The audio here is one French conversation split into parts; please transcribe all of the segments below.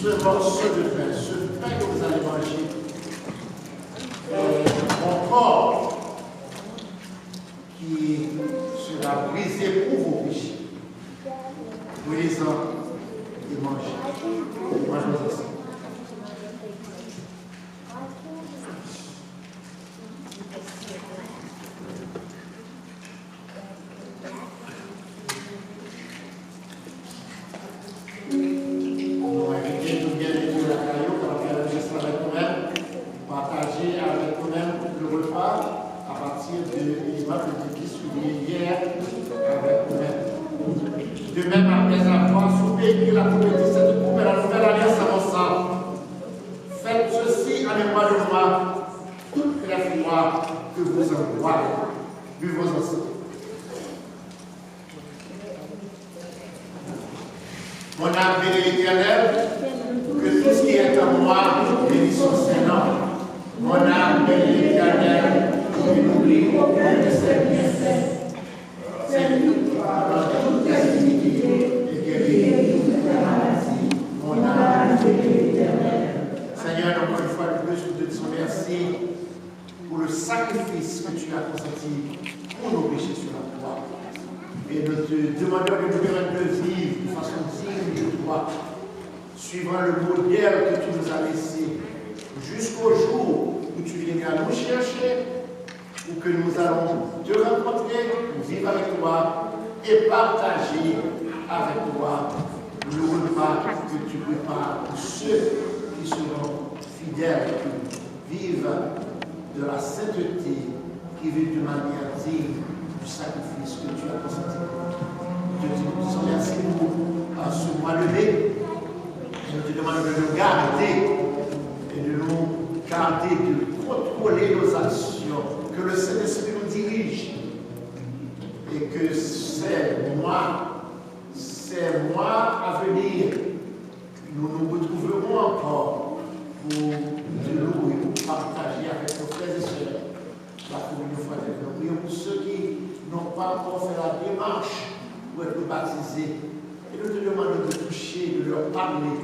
ce morceau de pain, ce pain que vous allez manger, mon corps qui sera brisé pour vos péchés. Prenez-en et mangez. Mangeons ensemble. De même, après avoir soupé et la prophétie cette coupe et la nouvelle alliance à mon sang, faites ceci en mémoire de moi, toutes les fois que vous en boirez. Buvons ensemble. Mon âme bénit l'Éternel, que tout ce qui est en moi bénisse son Seigneur. Mon âme bénit l'Éternel, et n'oublie aucun de ses bienfaits. C'est lui qui pardonne toutes les iniquités et guérit toutes les maladies. Mon âme bénit l'Éternel. Seigneur, encore une fois de plus, nous te disons merci pour le sacrifice que tu as consenti pour nos péchés sur la croix. Et nous te demandons de nous permettre de vivre de façon digne de toi, suivant le modèle que tu nous as laissé, jusqu'au jour où tu viendras nous chercher, où que nous allons te rencontrer, vivre avec toi et partager avec toi le repas que tu prépares pour ceux qui seront fidèles, qui vivent de la sainteté, qui vivent de manière digne du sacrifice que tu as consenti. Nous te disons merci pour ce mois levé et nous te demandons de nous garder et de nous garder, de contrôler nos actions, que le Saint-Esprit nous dirige et que c'est moi à venir, nous nous retrouverons encore pour de nous et pour partager avec nos frères et sœurs la communion fraternelle. Nous prions pour ceux qui n'ont pas encore fait la démarche pour être baptisés. Et nous te demandons de toucher, de leur parler,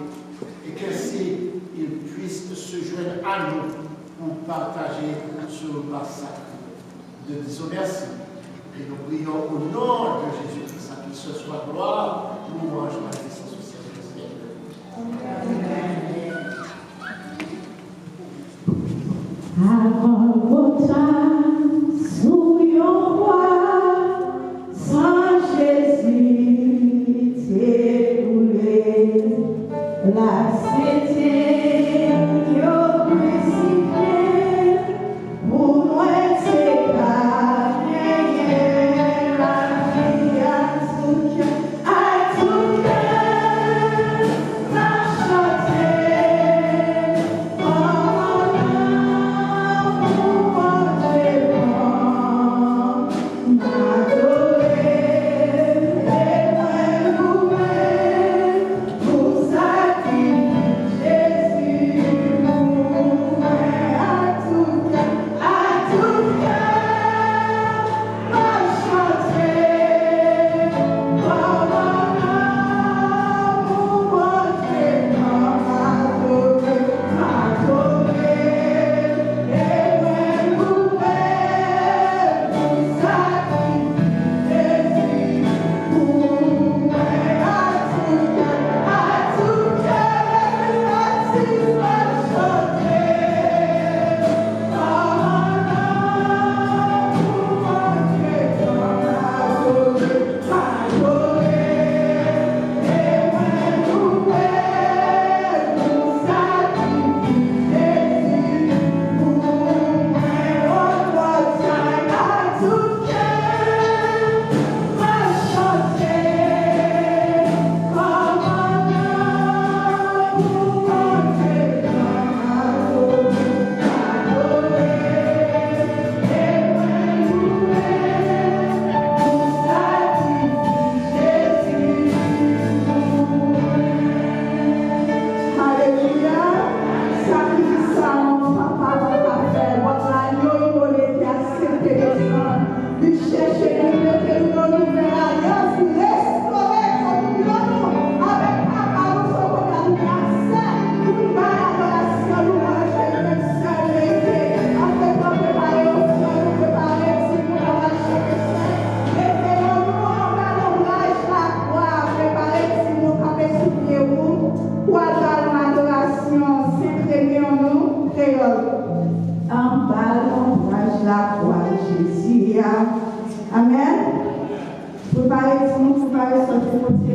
et qu'ainsi ils puissent se joindre à nous pour partager ce repas sacré. Nous te disons merci. Et nous prions au nom de Jésus-Christ, à qui ce soit gloire, louange, magnificence au ciel. Avant votre âme, sous yon roi, sans Jésus, t'écoulé, la cité, yon crucifié, pour moi c'est pas gagné, la vie à tout cœur, la chanter, Pour avoir l'adoration, s'imprimer en nous, créole. En bas, l'ombrage, la croix de Jésus. Amen. Préparez-vous, préparez-vous.